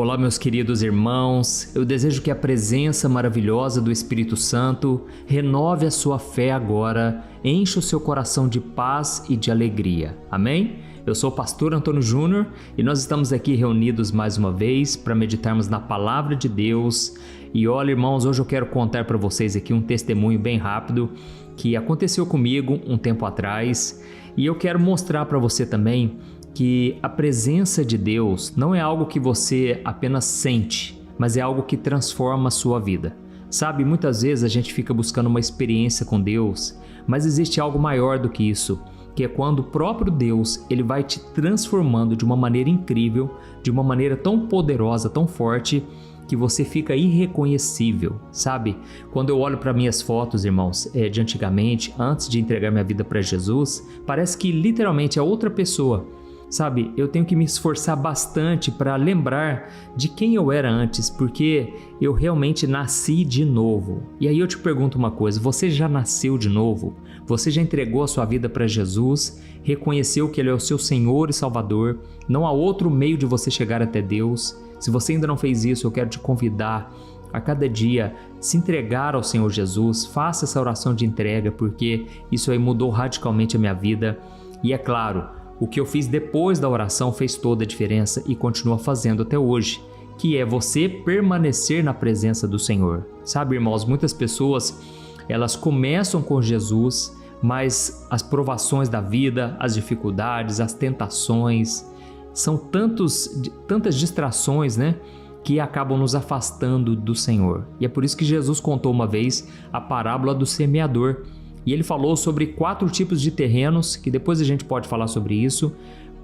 Olá, meus queridos irmãos, eu desejo que a presença maravilhosa do Espírito Santo renove a sua fé agora, encha o seu coração de paz e de alegria. Amém? Eu sou o pastor Antônio Júnior e nós estamos aqui reunidos mais uma vez para meditarmos na Palavra de Deus. E olha, irmãos, hoje eu quero contar para vocês aqui um testemunho bem rápido que aconteceu comigo um tempo atrás e eu quero mostrar para você também que a presença de Deus não é algo que você apenas sente, mas é algo que transforma a sua vida. Sabe, muitas vezes a gente fica buscando uma experiência com Deus, mas existe algo maior do que isso, que é quando o próprio Deus ele vai te transformando de uma maneira incrível, de uma maneira tão poderosa, tão forte, que você fica irreconhecível, sabe? Quando eu olho para minhas fotos, irmãos, de antigamente, antes de entregar minha vida para Jesus, parece que literalmente é outra pessoa. Sabe, eu tenho que me esforçar bastante para lembrar de quem eu era antes, porque eu realmente nasci de novo. E aí eu te pergunto uma coisa, você já nasceu de novo? Você já entregou a sua vida para Jesus? Reconheceu que Ele é o seu Senhor e Salvador? Não há outro meio de você chegar até Deus? Se você ainda não fez isso, eu quero te convidar a cada dia se entregar ao Senhor Jesus. Faça essa oração de entrega, porque isso aí mudou radicalmente a minha vida. E é claro, o que eu fiz depois da oração fez toda a diferença e continua fazendo até hoje, que é você permanecer na presença do Senhor. Sabe, irmãos, muitas pessoas, elas começam com Jesus, mas as provações da vida, as dificuldades, as tentações, são tantas distrações, né, que acabam nos afastando do Senhor. E é por isso que Jesus contou uma vez a parábola do semeador. E ele falou sobre 4 tipos de terrenos, que depois a gente pode falar sobre isso.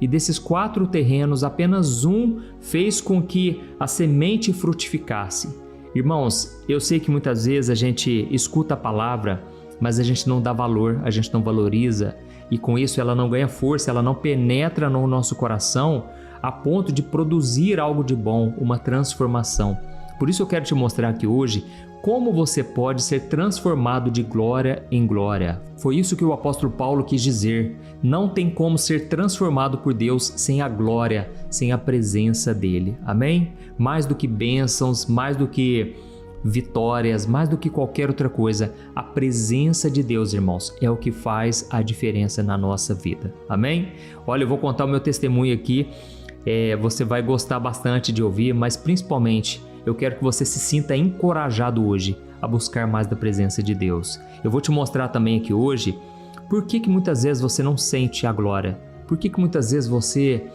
E desses 4 terrenos, apenas um fez com que a semente frutificasse. Irmãos, eu sei que muitas vezes a gente escuta a palavra, mas a gente não dá valor, a gente não valoriza. E com isso ela não ganha força, ela não penetra no nosso coração a ponto de produzir algo de bom, uma transformação. Por isso eu quero te mostrar aqui hoje como você pode ser transformado de glória em glória. Foi isso que o apóstolo Paulo quis dizer. Não tem como ser transformado por Deus sem a glória, sem a presença dele. Amém? Mais do que bênçãos, mais do que vitórias, mais do que qualquer outra coisa, a presença de Deus, irmãos, é o que faz a diferença na nossa vida. Amém? Olha, eu vou contar o meu testemunho aqui. Você vai gostar bastante de ouvir, mas principalmente eu quero que você se sinta encorajado hoje a buscar mais da presença de Deus. Eu vou te mostrar também aqui hoje por que muitas vezes você não sente a glória. Por que muitas vezes você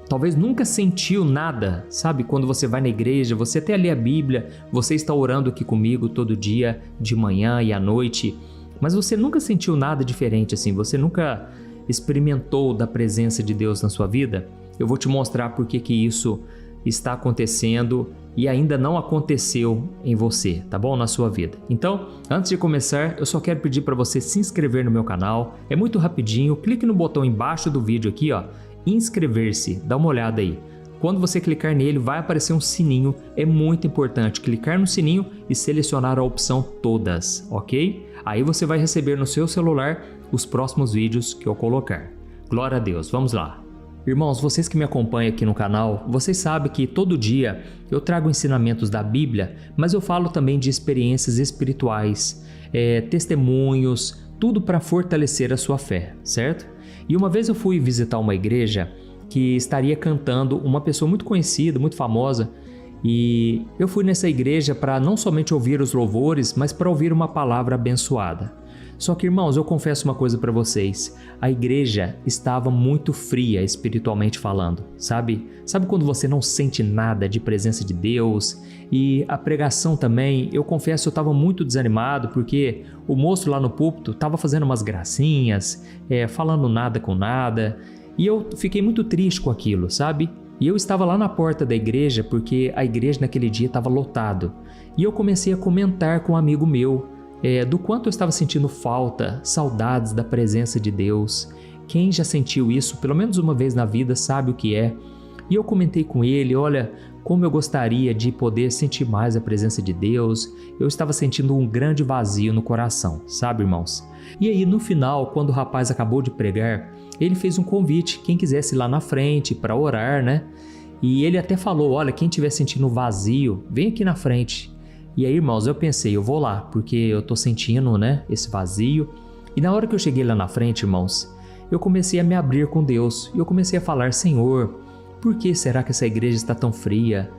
talvez nunca sentiu nada, sabe? Quando você vai na igreja, você até lê a Bíblia, você está orando aqui comigo todo dia, de manhã e à noite, mas você nunca sentiu nada diferente assim, você nunca experimentou da presença de Deus na sua vida. Eu vou te mostrar por que isso está acontecendo e ainda não aconteceu em você, tá bom? Na sua vida. Então, antes de começar, eu só quero pedir para você se inscrever no meu canal. É muito rapidinho, clique no botão embaixo do vídeo aqui, ó, inscrever-se, dá uma olhada aí. Quando você clicar nele, vai aparecer um sininho. É muito importante clicar no sininho e selecionar a opção todas, ok? Aí você vai receber no seu celular os próximos vídeos que eu colocar. Glória a Deus, vamos lá. Irmãos, vocês que me acompanham aqui no canal, vocês sabem que todo dia eu trago ensinamentos da Bíblia, mas eu falo também de experiências espirituais, testemunhos, tudo para fortalecer a sua fé, certo? E uma vez eu fui visitar uma igreja que estaria cantando uma pessoa muito conhecida, muito famosa, e eu fui nessa igreja para não somente ouvir os louvores, mas para ouvir uma palavra abençoada. Só que, irmãos, eu confesso uma coisa para vocês, a igreja estava muito fria espiritualmente falando, sabe? Sabe quando você não sente nada de presença de Deus? E a pregação também, eu confesso, eu estava muito desanimado porque o moço lá no púlpito estava fazendo umas gracinhas, falando nada com nada, e eu fiquei muito triste com aquilo, sabe? E eu estava lá na porta da igreja porque a igreja naquele dia estava lotado, e eu comecei a comentar com um amigo meu, do quanto eu estava sentindo falta, saudades da presença de Deus. Quem já sentiu isso pelo menos uma vez na vida sabe o que é. E eu comentei com ele, olha, como eu gostaria de poder sentir mais a presença de Deus. Eu estava sentindo um grande vazio no coração, sabe, irmãos? E aí no final, quando o rapaz acabou de pregar, ele fez um convite, quem quisesse ir lá na frente para orar, né? E ele até falou, olha, quem estiver sentindo vazio, vem aqui na frente. E aí, irmãos, eu pensei, eu vou lá, porque eu tô sentindo, né, esse vazio. E na hora que eu cheguei lá na frente, irmãos, eu comecei a me abrir com Deus. E eu comecei a falar, Senhor, por que será que essa igreja está tão fria?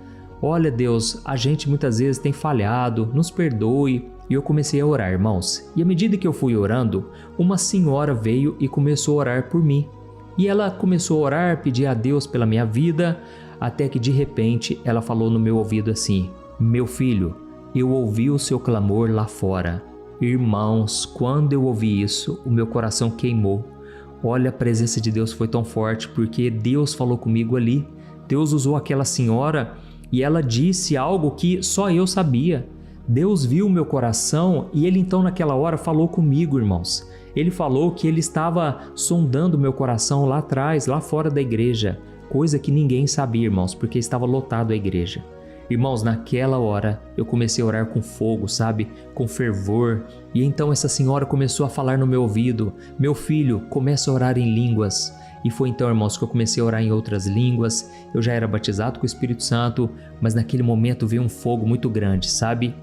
Olha, Deus, a gente muitas vezes tem falhado, nos perdoe. E eu comecei a orar, irmãos. E à medida que eu fui orando, uma senhora veio e começou a orar por mim. E ela começou a orar, pedir a Deus pela minha vida, até que de repente ela falou no meu ouvido assim, meu filho, eu ouvi o seu clamor lá fora. Irmãos, quando eu ouvi isso, o meu coração queimou. Olha, a presença de Deus foi tão forte porque Deus falou comigo ali. Deus usou aquela senhora e ela disse algo que só eu sabia. Deus viu o meu coração e Ele então naquela hora falou comigo, irmãos. Ele falou que Ele estava sondando o meu coração lá atrás, lá fora da igreja. Coisa que ninguém sabia, irmãos, porque estava lotado a igreja. Irmãos, naquela hora eu comecei a orar com fogo, sabe? Com fervor. E então essa senhora começou a falar no meu ouvido, meu filho, começa a orar em línguas. E foi então, irmãos, que eu comecei a orar em outras línguas. Eu já era batizado com o Espírito Santo, mas naquele momento veio um fogo muito grande, sabe?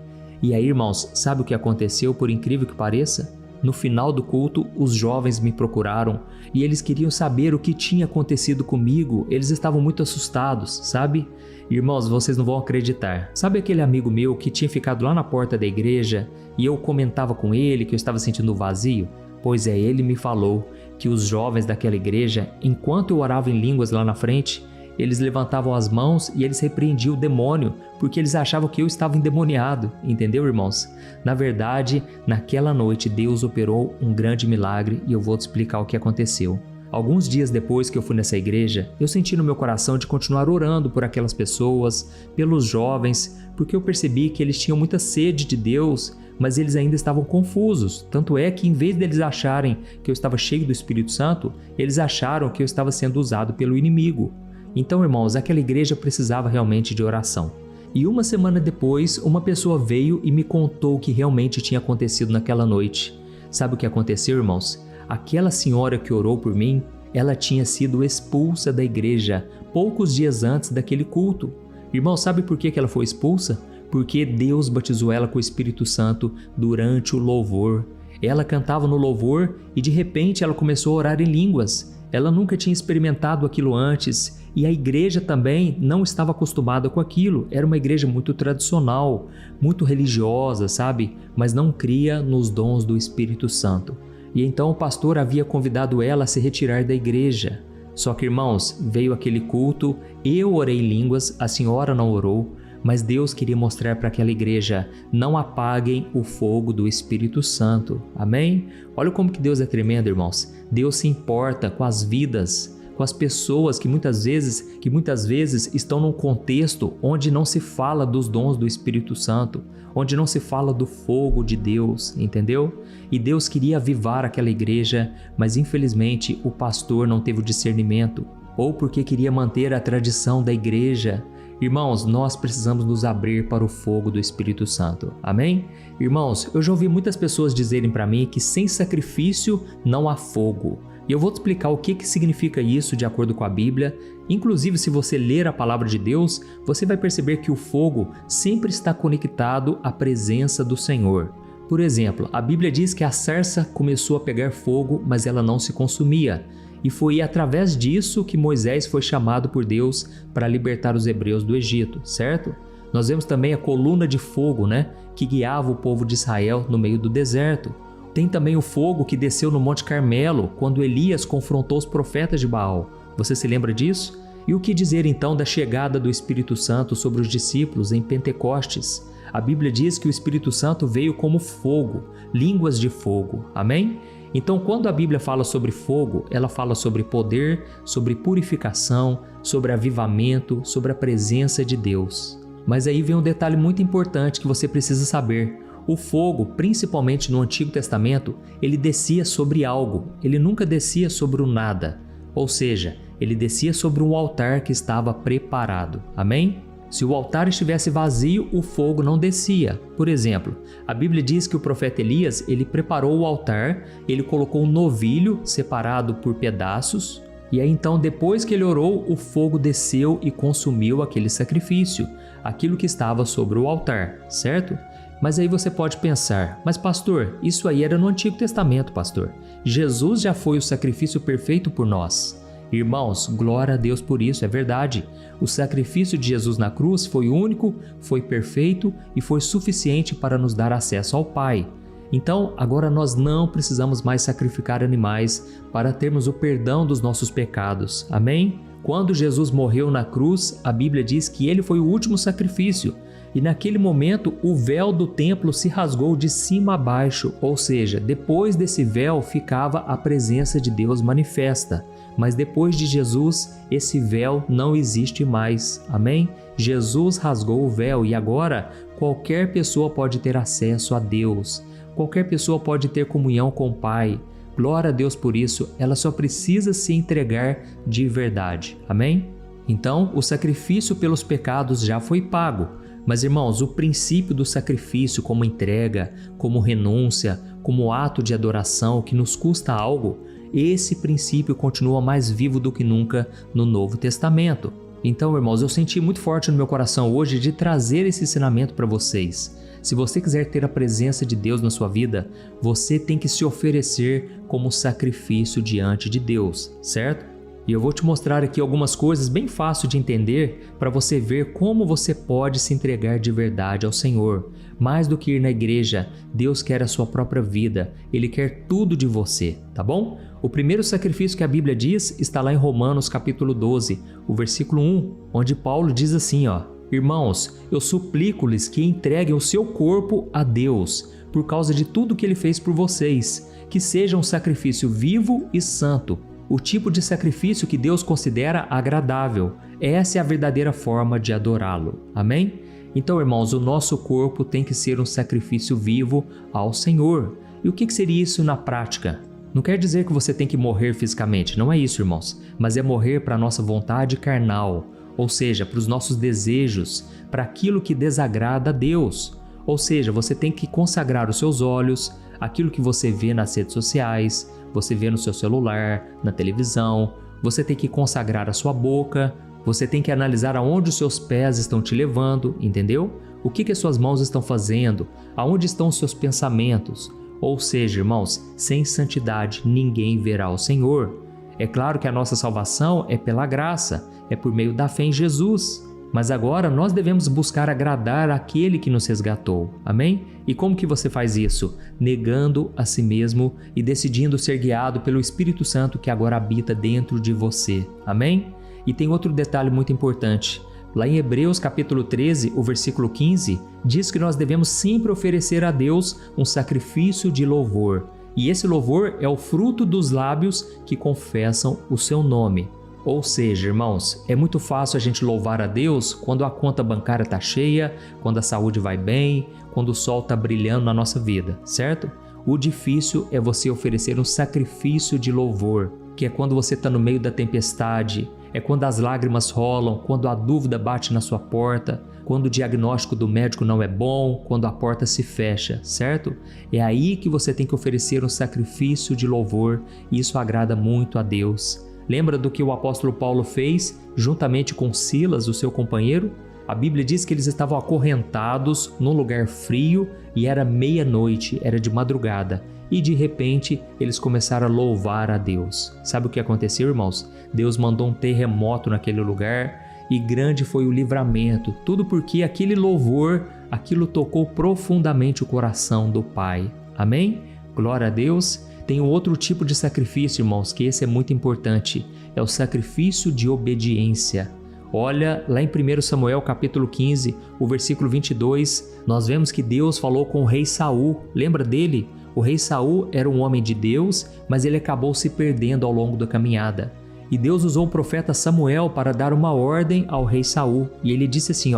E aí, irmãos, sabe o que aconteceu, por incrível que pareça? No final do culto, os jovens me procuraram e eles queriam saber o que tinha acontecido comigo. Eles estavam muito assustados, sabe? Irmãos, vocês não vão acreditar. Sabe aquele amigo meu que tinha ficado lá na porta da igreja e eu comentava com ele que eu estava sentindo vazio? Pois é, ele me falou que os jovens daquela igreja, enquanto eu orava em línguas lá na frente, eles levantavam as mãos e eles repreendiam o demônio, porque eles achavam que eu estava endemoniado, entendeu, irmãos? Na verdade, naquela noite Deus operou um grande milagre e eu vou te explicar o que aconteceu. Alguns dias depois que eu fui nessa igreja, eu senti no meu coração de continuar orando por aquelas pessoas, pelos jovens, porque eu percebi que eles tinham muita sede de Deus, mas eles ainda estavam confusos. Tanto é que em vez deles acharem que eu estava cheio do Espírito Santo, eles acharam que eu estava sendo usado pelo inimigo. Então, irmãos, aquela igreja precisava realmente de oração. E uma semana depois, uma pessoa veio e me contou o que realmente tinha acontecido naquela noite. Sabe o que aconteceu, irmãos? Aquela senhora que orou por mim, ela tinha sido expulsa da igreja poucos dias antes daquele culto. Irmão, sabe por que ela foi expulsa? Porque Deus batizou ela com o Espírito Santo durante o louvor. Ela cantava no louvor e de repente ela começou a orar em línguas. Ela nunca tinha experimentado aquilo antes e a igreja também não estava acostumada com aquilo. Era uma igreja muito tradicional, muito religiosa, sabe? Mas não cria nos dons do Espírito Santo. E então o pastor havia convidado ela a se retirar da igreja. Só que, irmãos, veio aquele culto, eu orei em línguas, a senhora não orou, mas Deus queria mostrar para aquela igreja, não apaguem o fogo do Espírito Santo. Amém? Olha como que Deus é tremendo, irmãos. Deus se importa com as vidas, com as pessoas que muitas vezes estão num contexto onde não se fala dos dons do Espírito Santo, onde não se fala do fogo de Deus, entendeu? E Deus queria avivar aquela igreja, mas infelizmente o pastor não teve o discernimento, ou porque queria manter a tradição da igreja. Irmãos, nós precisamos nos abrir para o fogo do Espírito Santo. Amém? Irmãos, eu já ouvi muitas pessoas dizerem para mim que sem sacrifício não há fogo. E eu vou te explicar o que significa isso de acordo com a Bíblia. Inclusive, se você ler a palavra de Deus, você vai perceber que o fogo sempre está conectado à presença do Senhor. Por exemplo, a Bíblia diz que a sarça começou a pegar fogo, mas ela não se consumia. E foi através disso que Moisés foi chamado por Deus para libertar os hebreus do Egito, certo? Nós vemos também a coluna de fogo, que guiava o povo de Israel no meio do deserto. Tem também o fogo que desceu no Monte Carmelo, quando Elias confrontou os profetas de Baal. Você se lembra disso? E o que dizer então da chegada do Espírito Santo sobre os discípulos em Pentecostes? A Bíblia diz que o Espírito Santo veio como fogo, línguas de fogo. Amém? Então, quando a Bíblia fala sobre fogo, ela fala sobre poder, sobre purificação, sobre avivamento, sobre a presença de Deus. Mas aí vem um detalhe muito importante que você precisa saber. O fogo, principalmente no Antigo Testamento, ele descia sobre algo, ele nunca descia sobre o nada. Ou seja, ele descia sobre um altar que estava preparado. Amém? Se o altar estivesse vazio, o fogo não descia. Por exemplo, a Bíblia diz que o profeta Elias, ele preparou o altar, ele colocou um novilho separado por pedaços, E aí então, depois que ele orou, o fogo desceu e consumiu aquele sacrifício, aquilo que estava sobre o altar, certo? Mas aí você pode pensar, mas pastor, isso aí era no Antigo Testamento, pastor. Jesus já foi o sacrifício perfeito por nós. Irmãos, glória a Deus por isso, é verdade. O sacrifício de Jesus na cruz foi único, foi perfeito e foi suficiente para nos dar acesso ao Pai. Então, agora nós não precisamos mais sacrificar animais para termos o perdão dos nossos pecados. Amém? Quando Jesus morreu na cruz, a Bíblia diz que ele foi o último sacrifício. E naquele momento, o véu do templo se rasgou de cima a baixo, ou seja, depois desse véu ficava a presença de Deus manifesta. Mas depois de Jesus, esse véu não existe mais. Amém? Jesus rasgou o véu e agora qualquer pessoa pode ter acesso a Deus. Qualquer pessoa pode ter comunhão com o Pai. Glória a Deus por isso, ela só precisa se entregar de verdade. Amém? Então, o sacrifício pelos pecados já foi pago. Mas, irmãos, o princípio do sacrifício como entrega, como renúncia, como ato de adoração que nos custa algo, esse princípio continua mais vivo do que nunca no Novo Testamento. Então, irmãos, eu senti muito forte no meu coração hoje de trazer esse ensinamento para vocês. Se você quiser ter a presença de Deus na sua vida, você tem que se oferecer como sacrifício diante de Deus, certo? E eu vou te mostrar aqui algumas coisas bem fáceis de entender para você ver como você pode se entregar de verdade ao Senhor. Mais do que ir na igreja, Deus quer a sua própria vida, Ele quer tudo de você, tá bom? O primeiro sacrifício que a Bíblia diz está lá em Romanos capítulo 12, o versículo 1, onde Paulo diz assim, Irmãos, eu suplico-lhes que entreguem o seu corpo a Deus, por causa de tudo que Ele fez por vocês, que seja um sacrifício vivo e santo, o tipo de sacrifício que Deus considera agradável. Essa é a verdadeira forma de adorá-lo. Amém? Então, irmãos, o nosso corpo tem que ser um sacrifício vivo ao Senhor. E o que seria isso na prática? Não quer dizer que você tem que morrer fisicamente, não é isso, irmãos, mas é morrer para a nossa vontade carnal, ou seja, para os nossos desejos, para aquilo que desagrada a Deus. Ou seja, você tem que consagrar os seus olhos, aquilo que você vê nas redes sociais, você vê no seu celular, na televisão, você tem que consagrar a sua boca, você tem que analisar aonde os seus pés estão te levando, entendeu? O que as suas mãos estão fazendo, aonde estão os seus pensamentos. Ou seja, irmãos, sem santidade ninguém verá o Senhor. É claro que a nossa salvação é pela graça, é por meio da fé em Jesus. Mas agora nós devemos buscar agradar aquele que nos resgatou. Amém? E como que você faz isso? Negando a si mesmo e decidindo ser guiado pelo Espírito Santo que agora habita dentro de você. Amém? E tem outro detalhe muito importante. Lá em Hebreus capítulo 13, o versículo 15, diz que nós devemos sempre oferecer a Deus um sacrifício de louvor. E esse louvor é o fruto dos lábios que confessam o seu nome. Ou seja, irmãos, é muito fácil a gente louvar a Deus quando a conta bancária está cheia, quando a saúde vai bem, quando o sol está brilhando na nossa vida, certo? O difícil é você oferecer um sacrifício de louvor, que é quando você está no meio da tempestade, é quando as lágrimas rolam, quando a dúvida bate na sua porta, quando o diagnóstico do médico não é bom, quando a porta se fecha, certo? É aí que você tem que oferecer um sacrifício de louvor e isso agrada muito a Deus. Lembra do que o apóstolo Paulo fez juntamente com Silas, o seu companheiro? A Bíblia diz que eles estavam acorrentados num lugar frio e era meia-noite, era de madrugada. E de repente eles começaram a louvar a Deus. Sabe o que aconteceu, irmãos? Deus mandou um terremoto naquele lugar e grande foi o livramento. Tudo porque aquele louvor, aquilo tocou profundamente o coração do Pai. Amém? Glória a Deus. Tem um outro tipo de sacrifício, irmãos, que esse é muito importante. É o sacrifício de obediência. Olha, lá em 1 Samuel capítulo 15, o versículo 22, nós vemos que Deus falou com o rei Saul. Lembra dele? O rei Saul era um homem de Deus, mas ele acabou se perdendo ao longo da caminhada. E Deus usou o profeta Samuel para dar uma ordem ao rei Saul. E ele disse assim,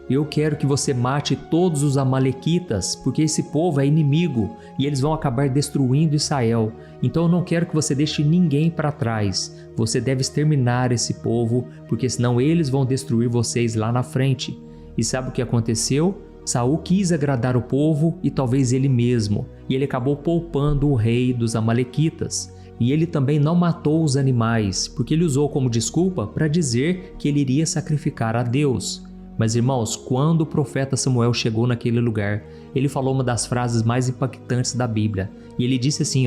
eu quero que você mate todos os amalequitas, porque esse povo é inimigo e eles vão acabar destruindo Israel. Então eu não quero que você deixe ninguém para trás. Você deve exterminar esse povo, porque senão eles vão destruir vocês lá na frente. E sabe o que aconteceu? Saul quis agradar o povo e talvez ele mesmo, e ele acabou poupando o rei dos amalequitas. E ele também não matou os animais, porque ele usou como desculpa para dizer que ele iria sacrificar a Deus. Mas irmãos, quando o profeta Samuel chegou naquele lugar, ele falou uma das frases mais impactantes da Bíblia. E ele disse assim,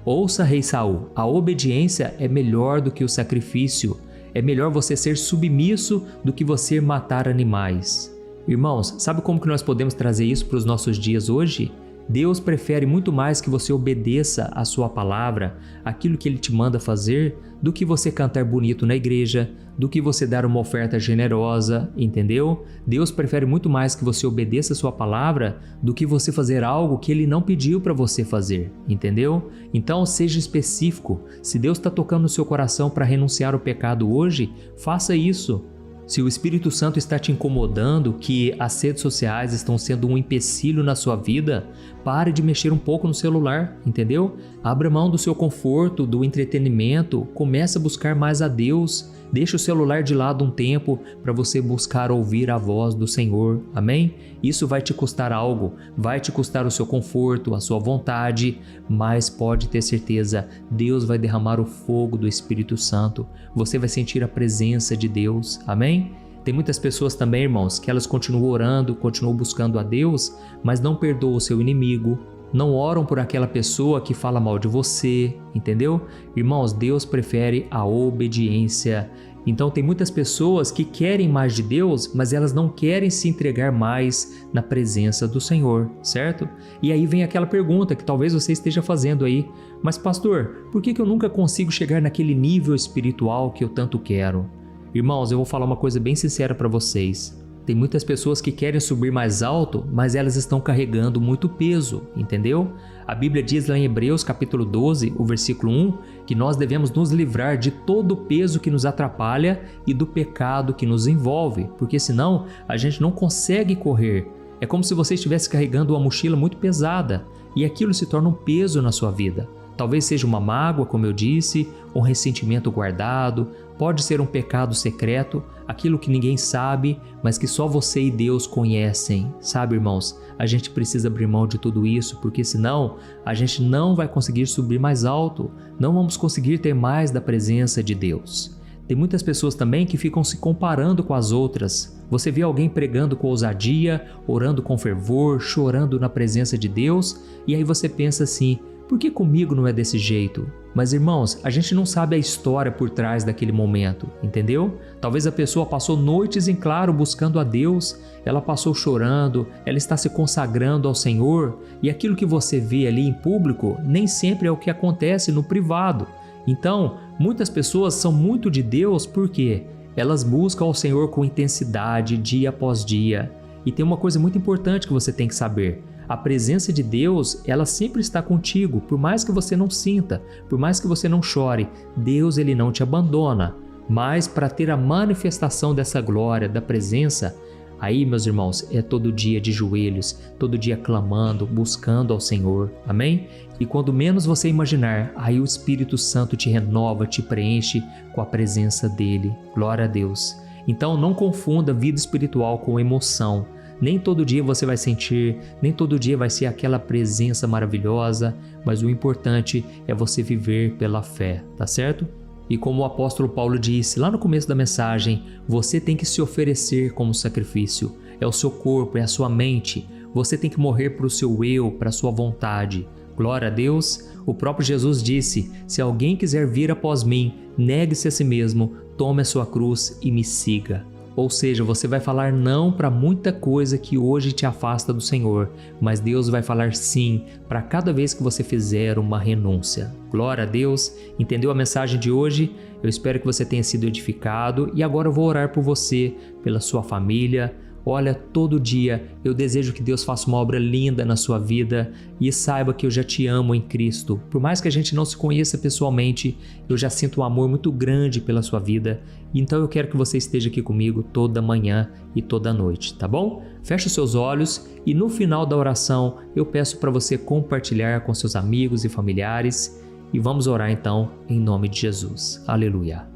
ouça, rei Saul, a obediência é melhor do que o sacrifício. É melhor você ser submisso do que você matar animais. Irmãos, sabe como que nós podemos trazer isso para os nossos dias hoje? Deus prefere muito mais que você obedeça a sua palavra, aquilo que Ele te manda fazer, do que você cantar bonito na igreja, do que você dar uma oferta generosa, entendeu? Deus prefere muito mais que você obedeça a sua palavra do que você fazer algo que Ele não pediu para você fazer, entendeu? Então seja específico. Se Deus está tocando no seu coração para renunciar ao pecado hoje, faça isso. Se o Espírito Santo está te incomodando, que as redes sociais estão sendo um empecilho na sua vida, pare de mexer um pouco no celular, entendeu? Abra mão do seu conforto, do entretenimento, comece a buscar mais a Deus. Deixe o celular de lado um tempo para você buscar ouvir a voz do Senhor, amém? Isso vai te custar algo, vai te custar o seu conforto, a sua vontade, mas pode ter certeza, Deus vai derramar o fogo do Espírito Santo, você vai sentir a presença de Deus, amém? Tem muitas pessoas também, irmãos, que elas continuam orando, continuam buscando a Deus, mas não perdoam o seu inimigo, não oram por aquela pessoa que fala mal de você, entendeu? Irmãos, Deus prefere a obediência. Então tem muitas pessoas que querem mais de Deus, mas elas não querem se entregar mais na presença do Senhor, certo? E aí vem aquela pergunta que talvez você esteja fazendo aí, mas pastor, por que eu nunca consigo chegar naquele nível espiritual que eu tanto quero? Irmãos, eu vou falar uma coisa bem sincera para vocês. Tem muitas pessoas que querem subir mais alto, mas elas estão carregando muito peso, entendeu? A Bíblia diz lá em Hebreus capítulo 12, o versículo 1, que nós devemos nos livrar de todo o peso que nos atrapalha e do pecado que nos envolve, porque senão a gente não consegue correr. É como se você estivesse carregando uma mochila muito pesada e aquilo se torna um peso na sua vida. Talvez seja uma mágoa, como eu disse, um ressentimento guardado, pode ser um pecado secreto, aquilo que ninguém sabe, mas que só você e Deus conhecem. Sabe, irmãos, a gente precisa abrir mão de tudo isso, porque senão a gente não vai conseguir subir mais alto, não vamos conseguir ter mais da presença de Deus. Tem muitas pessoas também que ficam se comparando com as outras. Você vê alguém pregando com ousadia, orando com fervor, chorando na presença de Deus, e aí você pensa assim, por que comigo não é desse jeito? Mas irmãos, a gente não sabe a história por trás daquele momento, entendeu? Talvez a pessoa passou noites em claro buscando a Deus, ela passou chorando, ela está se consagrando ao Senhor, e aquilo que você vê ali em público nem sempre é o que acontece no privado. Então, muitas pessoas são muito de Deus porque elas buscam ao Senhor com intensidade dia após dia. E tem uma coisa muito importante que você tem que saber. A presença de Deus, ela sempre está contigo, por mais que você não sinta, por mais que você não chore, Deus ele não te abandona. Mas para ter a manifestação dessa glória, da presença, aí, meus irmãos, é todo dia de joelhos, todo dia clamando, buscando ao Senhor, amém? E quando menos você imaginar, aí o Espírito Santo te renova, te preenche com a presença dele, glória a Deus. Então não confunda vida espiritual com emoção. Nem todo dia você vai sentir, nem todo dia vai ser aquela presença maravilhosa, mas o importante é você viver pela fé, tá certo? E como o apóstolo Paulo disse lá no começo da mensagem, você tem que se oferecer como sacrifício. É o seu corpo, é a sua mente. Você tem que morrer para o seu eu, para a sua vontade. Glória a Deus. O próprio Jesus disse, se alguém quiser vir após mim, negue-se a si mesmo, tome a sua cruz e me siga. Ou seja, você vai falar não para muita coisa que hoje te afasta do Senhor, mas Deus vai falar sim para cada vez que você fizer uma renúncia. Glória a Deus! Entendeu a mensagem de hoje? Eu espero que você tenha sido edificado e agora eu vou orar por você, pela sua família. Olha, todo dia eu desejo que Deus faça uma obra linda na sua vida e saiba que eu já te amo em Cristo. Por mais que a gente não se conheça pessoalmente, eu já sinto um amor muito grande pela sua vida. Então eu quero que você esteja aqui comigo toda manhã e toda noite, tá bom? Feche os seus olhos e no final da oração eu peço para você compartilhar com seus amigos e familiares e vamos orar então em nome de Jesus. Aleluia!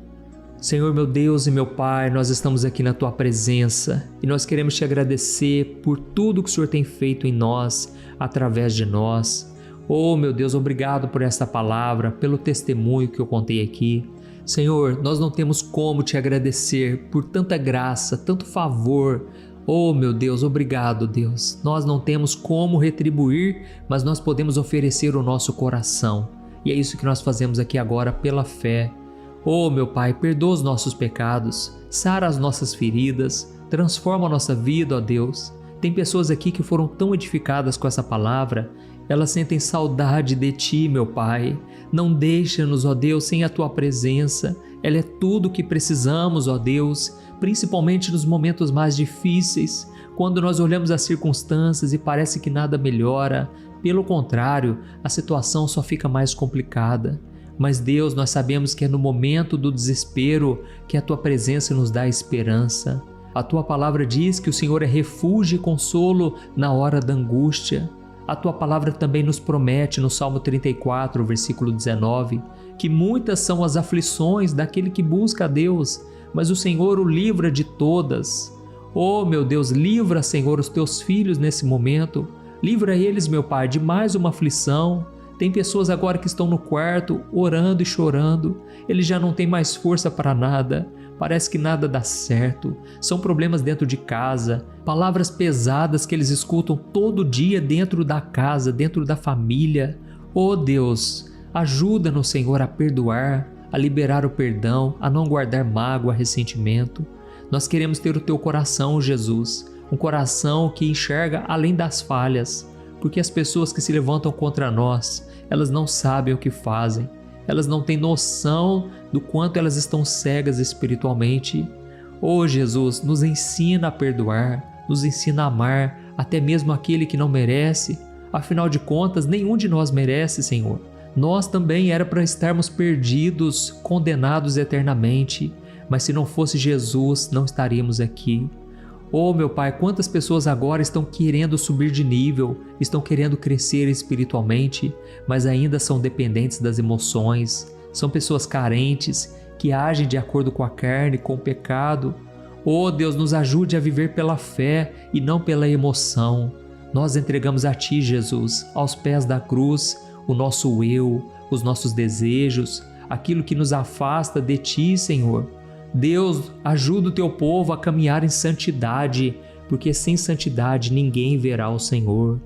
Senhor meu Deus e meu Pai, nós estamos aqui na Tua presença e nós queremos Te agradecer por tudo que o Senhor tem feito em nós, através de nós. Oh, meu Deus, obrigado por esta palavra, pelo testemunho que eu contei aqui. Senhor, nós não temos como te agradecer por tanta graça, tanto favor. Oh, meu Deus, obrigado, Deus. Nós não temos como retribuir, mas nós podemos oferecer o nosso coração. E é isso que nós fazemos aqui agora pela fé. Oh, meu Pai, perdoa os nossos pecados, sara as nossas feridas, transforma a nossa vida, ó Deus. Tem pessoas aqui que foram tão edificadas com essa palavra, elas sentem saudade de Ti, meu Pai. Não deixa-nos, ó Deus, sem a Tua presença. Ela é tudo o que precisamos, ó Deus, principalmente nos momentos mais difíceis, quando nós olhamos as circunstâncias e parece que nada melhora. Pelo contrário, a situação só fica mais complicada. Mas Deus, nós sabemos que é no momento do desespero que a Tua presença nos dá esperança. A Tua palavra diz que o Senhor é refúgio e consolo na hora da angústia. A Tua palavra também nos promete no Salmo 34, versículo 19, que muitas são as aflições daquele que busca a Deus, mas o Senhor o livra de todas. Oh, meu Deus, livra, Senhor, os Teus filhos nesse momento. Livra eles, meu Pai, de mais uma aflição. Tem pessoas agora que estão no quarto orando e chorando. Eles já não têm mais força para nada. Parece que nada dá certo. São problemas dentro de casa, palavras pesadas que eles escutam todo dia dentro da casa, dentro da família. Oh Deus, ajuda-nos, Senhor, a perdoar, a liberar o perdão, a não guardar mágoa, ressentimento. Nós queremos ter o Teu coração, Jesus, um coração que enxerga além das falhas, porque as pessoas que se levantam contra nós, elas não sabem o que fazem, elas não têm noção do quanto elas estão cegas espiritualmente. Oh Jesus, nos ensina a perdoar, nos ensina a amar, até mesmo aquele que não merece. Afinal de contas, nenhum de nós merece, Senhor. Nós também era para estarmos perdidos, condenados eternamente, mas se não fosse Jesus, não estaríamos aqui. Oh, meu Pai, quantas pessoas agora estão querendo subir de nível, estão querendo crescer espiritualmente, mas ainda são dependentes das emoções, são pessoas carentes, que agem de acordo com a carne, com o pecado. Oh, Deus, nos ajude a viver pela fé e não pela emoção. Nós entregamos a Ti, Jesus, aos pés da cruz, o nosso eu, os nossos desejos, aquilo que nos afasta de Ti, Senhor. Deus, ajuda o Teu povo a caminhar em santidade, porque sem santidade ninguém verá o Senhor.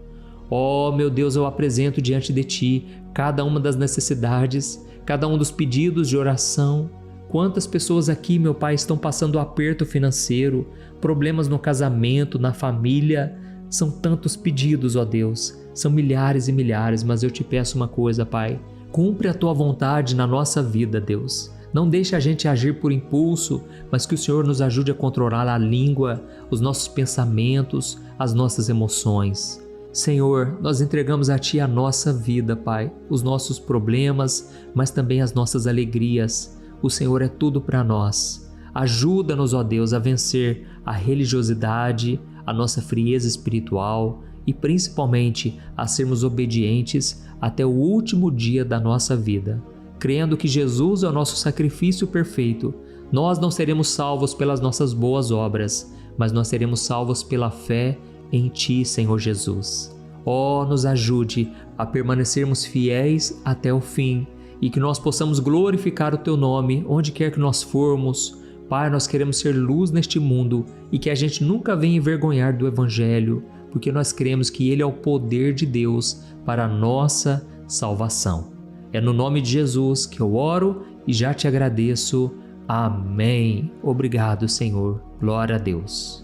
Oh, meu Deus, eu apresento diante de Ti cada uma das necessidades, cada um dos pedidos de oração. Quantas pessoas aqui, meu Pai, estão passando aperto financeiro, problemas no casamento, na família. São tantos pedidos, ó Deus, são milhares e milhares, mas eu Te peço uma coisa, Pai. Cumpre a Tua vontade na nossa vida, Deus. Não deixe a gente agir por impulso, mas que o Senhor nos ajude a controlar a língua, os nossos pensamentos, as nossas emoções. Senhor, nós entregamos a Ti a nossa vida, Pai, os nossos problemas, mas também as nossas alegrias. O Senhor é tudo para nós. Ajuda-nos, ó Deus, a vencer a religiosidade, a nossa frieza espiritual e principalmente a sermos obedientes até o último dia da nossa vida. Crendo que Jesus é o nosso sacrifício perfeito, nós não seremos salvos pelas nossas boas obras, mas nós seremos salvos pela fé em Ti, Senhor Jesus. Oh, nos ajude a permanecermos fiéis até o fim e que nós possamos glorificar o Teu nome onde quer que nós formos. Pai, nós queremos ser luz neste mundo e que a gente nunca venha envergonhar do Evangelho, porque nós cremos que Ele é o poder de Deus para a nossa salvação. É no nome de Jesus que eu oro e já Te agradeço. Amém. Obrigado, Senhor. Glória a Deus.